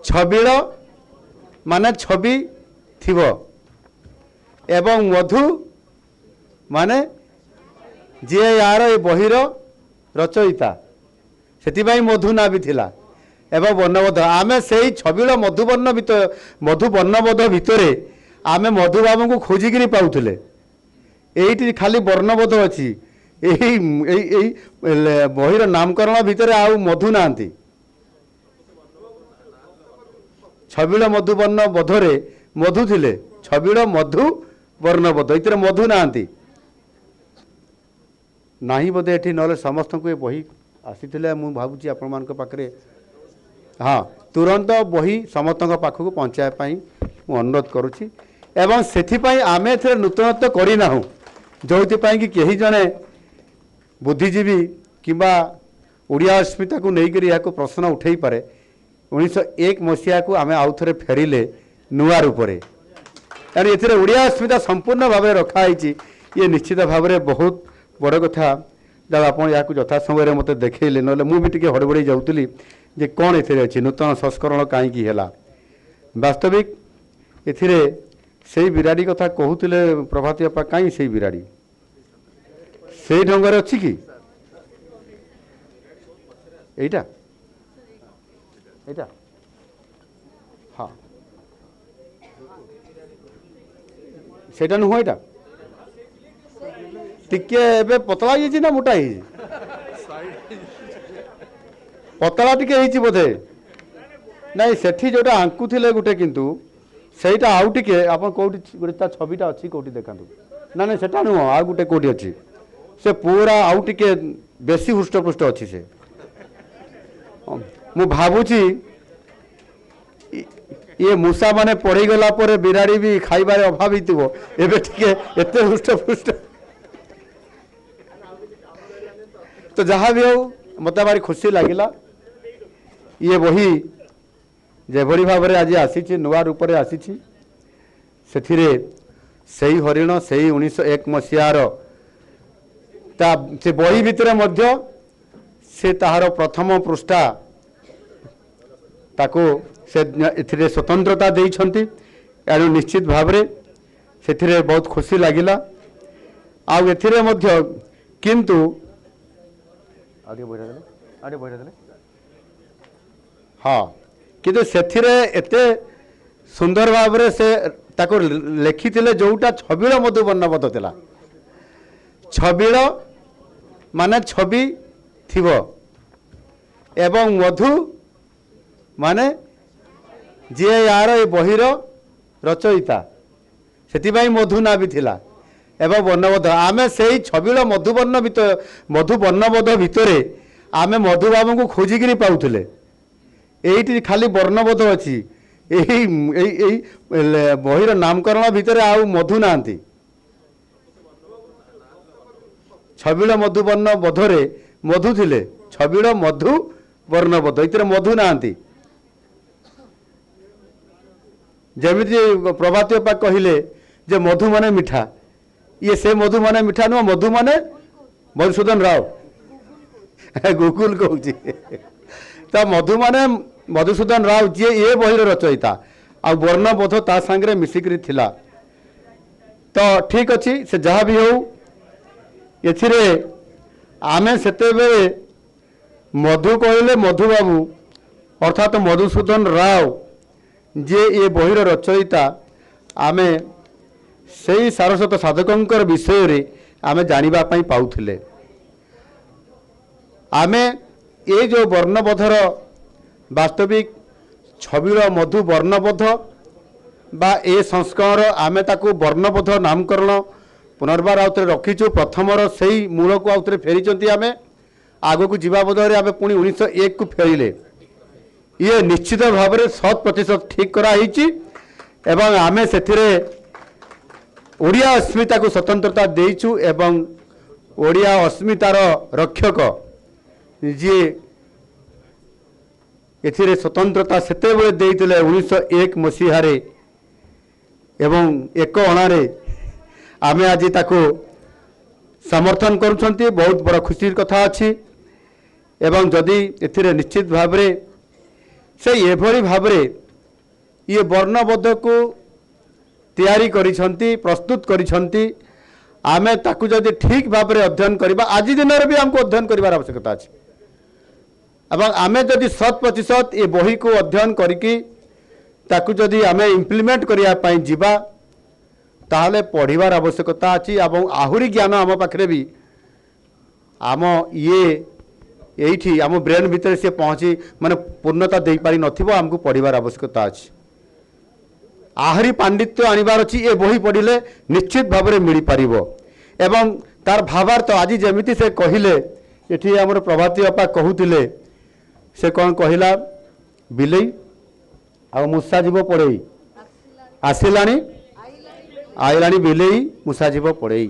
छबिल माने छवि थिव एवं मधु माने जी यार ए बहिर रचयिता से मधु ना भी थिला एवं वर्णबोध आमे से छबिल मधु वर्णबोध भितर आमे मधु बाबू को खोजिकी पाऊले ये खाली वर्णबोध अच्छी बहिर नामकरण भितर आउ मधु नांती छबिल मधु वर्ण बोधरे मधु थिले छबिल मधु वर्णबोध ये मधु नांती नहीं बोधे ये ना समस्त को ये बही आसी मुझे भावुँ आपण मान पाखे हाँ तुरंत बही समस्त पाखक पहुँचापी मुझे अनुरोध करुँची एवं से आम ए नूतनत्व करना जो कि कही जड़े बुद्धिजीवी किंबा ओडिया अस्मिता को लेकर यह प्रश्न उठे पारे 1901 मसीहा को आम आउ थे फेरिले नुआ रूप से तेणु ये ओडिया अस्मिता संपूर्ण भाव रखाई ये निश्चित भाव में बहुत बड़ कथा जब आप यथा समय मत देखले ना मुझे हड़बड़ी जाऊँगी जे कौन ए अच्छी नूतन संस्करण कहीं वास्तविक ए बिराड़ी कथा कहते प्रभात बापा कहीं से बिराड़ी से ढंग से अच्छी कि एटा एटा हाँ सेटा नुह एटा टिके एबे पतला ही ना मोटा ही पतला टिके बोधे नहीं सेठी जोटा आंकुले गोटे किंतु सहीटा आउ टिके आपन कोठी गोटे छविटा अच्छी कोठी देखा ना ना सेटा नुह आ गोटे कोठी अच्छी से पूरा आउ टिके बेसी हृष्टपुष्ट अच्छी से मु भावुची ये मूसा माने पढ़ी गला पर बिराड़ी भी खाइबार अभाव हितबो एबे टिके एते हृष्टपुष्ट तो जहाँ भी हो मत भारी खुशी लगिला ये बही जेभली भाव में आज आसी नुआ रूप से आसी से हरिण से 1901 मसीहार से बही भितर मध्य से ताहार प्रथम पृष्ठा ताको से एथिरे स्वतंत्रता देइछंती एणु निश्चित भाव में से बहुत खुशी लगिला आउ एथिरे मध्य किंतु आगे बढ़ा देले हाँ किंतु सेथिरे एते सुंदर भाव में से ताको लेखी जोटा छबिल मधु वर्णबोध थिला छबिल माने छवि थिव एवं मधु माने जी यार ए बहिर रचयिता से मधु ना भी थिला एवं वर्णबोध आमे से छबिल मधु वर्णबोध भितर आमे मधु बाबू को खोजिकी पाऊले ये खाली वर्णबोध अच्छी बहिर नामकरण भितर आउ मधु नांती छबिल मधु वर्ण बोधरे मधु थिले छबिल मधु वर्णबोध ये मधु नांती जमीती प्रभात बापा कहले जे मधु माने मिठा ये से मधु माने मिठा नुह मधु माने मधुसूदन राव गुगुल कहूँ तो मधु माने मधुसूदन राव जी ये बहिर रचयिता आ वर्णबोध ता सांगे मिसिकी थिला तो ठीक अच्छी से जहाँ भी हो एथिरे आमे सेते बेले मधु कहले मधु बाबू अर्थात मधुसूदन राव जे ये बहिर रचयिता आमे से सारस्वत साधकों विषय रे आमे जानिबा पई पाउथिले आमे ये जो वर्णबोधर वास्तविक छबिल मधु वर्णबोध बा ए संस्कार आमे ताकू वर्णबोध नामकरण पुनर्बार आउे रखीचु प्रथमर से ही मूल को आउे फेरी आमे आग को जीवा बदले आमे पुणी 1901 को फेरिले ये निश्चित भाव में 100% ठीक कराई एवं आमे से ओडिया अस्मिता को स्वतंत्रता देइछु एवं ओडिया अस्मितार रक्षक जी एथिरे स्वतंत्रता सेते बेले देइतिले 1901 मसीहारे एवं एक अणारे आमे आज ताको समर्थन करुछंती बहुत बड़ा खुशी कथा अच्छी एवं जदि एथिरे निश्चित भाव में से एभली भाव ये वर्णबोध को तैयारी करिसंती प्रस्तुत करिसंती आमे ताकू जदि ठीक भाव में अध्ययन करबा आज दिन में भी हमको अध्ययन करिवार आवश्यकता अछि एवं आमे जदि 100% ये बही को अध्ययन करिकी ताकू जदि आमे इम्प्लीमेंट करिया पई जिबा ताहले पढ़िबार आवश्यकता अछि एवं आहुरी ज्ञान आम पाखरे भी आम ये एठी आम ब्रेन भीतर से पहुँची माने पूर्णता दे पारि नथिबो हमको पढ़िबार आवश्यकता अछि आहरी पांडित्य आनिबार अछि ए बही पढ़िले निश्चित भाव में मिल पारिबो एवं तार भावार्थ आज जेमिति से कहिले एठी हमर प्रभाती अपा कहूतिले से कौन कहिला बिलेई आ मूसा जीव पड़ेई आसिलानी आइलानी बिलेई मूसा जीव पड़ेई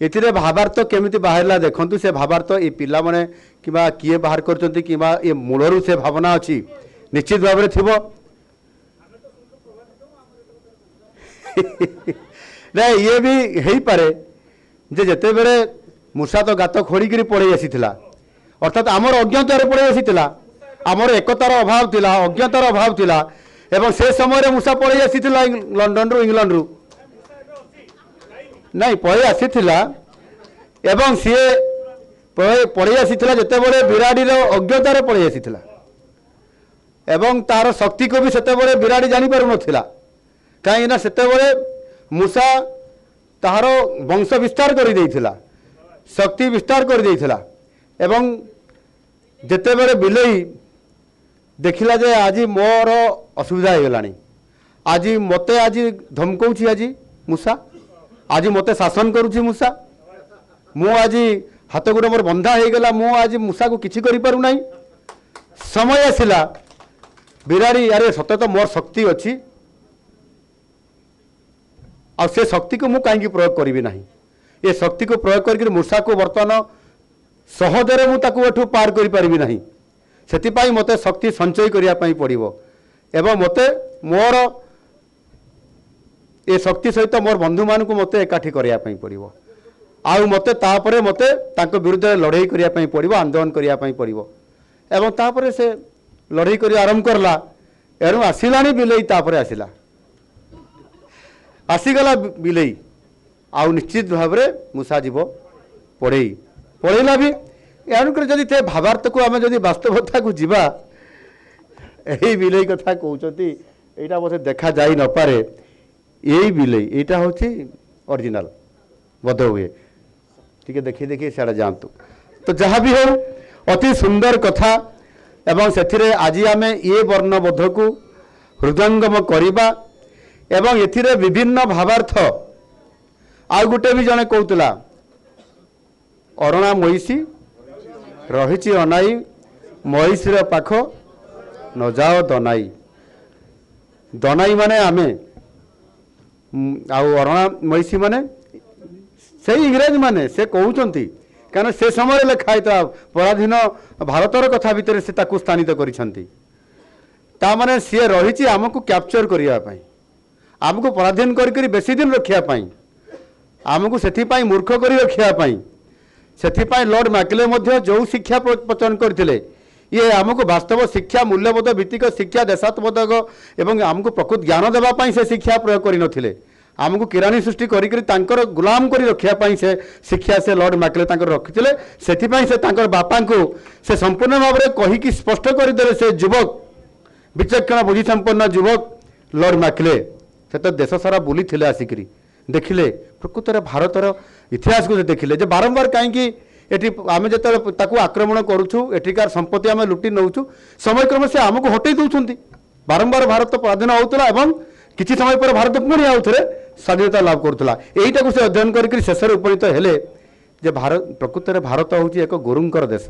एथिरे भावार्थ केमिति बाहरला देखंतु से भावार्थ ए पिला माने किबा किए बाहर करचंती किबा ए मूलरू से भावना अछि निश्चित भाव में थिबो ना ये भी हेई पारे जे जते बेले मूसा तो गात खोड़ी पड़े आसीथिला अर्थात आमर अज्ञतार पड़े आसीथिला आमर एकतार अभाव थिला अज्ञतार अभाव थिला एवं से समय मूसा पड़े आसीथिला लंडन रु इंग्लैंड रु नहीं पड़े आसीथिला एवं सी पड़े आसीथिला जते बेले बिराड़ी अज्ञतार पड़े आसीथिला एवं तार शक्ति को भी सेते बेले बिराड़ी जानि पारु नथिला कहीं ना सेते बेले मूसा ताहारो वंश विस्तार कर देइथिला शक्ति विस्तार कर देइथिला एवं जेते बेले बिलेई देखिला जे आज मोर असुविधा हो गलानी आज मते आज धमकौछि आज मूसा आज मते शासन करुछि मूसा मु आज हाथ गोड़ मोर बंधा हो गला मु आज मूसा को किछि करि पारु नाही समय आसिला बिराड़ी अरे सत्य तो मोर शक्ति अछि आ से शक्ति को मु कहीं प्रयोग करी ना ये शक्ति को प्रयोग करके मूसा को बर्तमान सहजरे मुझे पार कर पारि ना से मत शक्ति संचय करने पड़ो एवं मत मोर ये शक्ति सहित मोर बंधु मान को मत एकाठी करने पड़ो आउ मत मत विरुद्ध लड़ाई करने पड़ो आंदोलन करने पड़ो एवं तापर से लड़ाई कर आरंभ करला एणु आसला बिलेई तापर आसला आसीगला बिलेई आउ निश्चित भाव में मूसा जीव पड़ेई पड़ेला भी एणुक जदि ते भावार्थ को आम जदि वास्तवता को जीवा यही बिलेई कथा कहते यहाँ बोधे देखा जाई न पारे यही बिलेई यहाँ हूँ ओरिजिनल बोध हुए टी देखी देखी सियाड़े जातु तो जहाँ भी हो अति सुंदर कथा एवं से आज आम ये वर्णबोध को हृदयंगम करवा एवं एथिरे विभिन्न भावार्थ आउ गोटे भी जने कहूला अरणा महिषी रही अनाई महिषीर पाख न जाओ दनाई दनाई माने आमे आउ अरणा महिषी माने से इंग्रेज माने से कहउचंती कारण से समय लिखाई पराधीन भारतर कथा भितर से ताकू स्थानित करिसंती ता माने सी रही आमको कैप्चर करने आमको पराधीन कर बेसी दिन रखापी आमको से मूर्ख कर रखापी से लॉर्ड मैकले जो शिक्षा प्रचलन करते ये आमको वास्तव शिक्षा मूल्यबोध भित्तिक शिक्षा देशात्मक एवं आमको प्रकृत ज्ञान देवाई से शिक्षा प्रयोग करते आमको किरानी सृष्टि कर गुलाम कर रखापी से शिक्षा से लॉर्ड मैकले रखिते से बापा को से संपूर्ण भाव में कहीकि स्पष्ट करदे से युवक विचक्षण बुद्धि संपन्न युवक लॉर्ड मैकले से तो देश सारा बुली थे आसिकी देखिले प्रकृत में भारतर इतिहास को देखिले जे बारंबार कहीं आम जो आक्रमण करुचु एठिकार संपत्ति आम लुटि नौचु समय क्रम से आमको हटई दौरान बारंबार भारत पराधीन होता एवं किसी समय पर भारत पुणी आउ थे स्वाधीनता लाभ करुला यहीटा से अध्ययन कर शेष उपनीत हेले जे भारत प्रकृत में भारत हूँ एक गुरुंकर देश।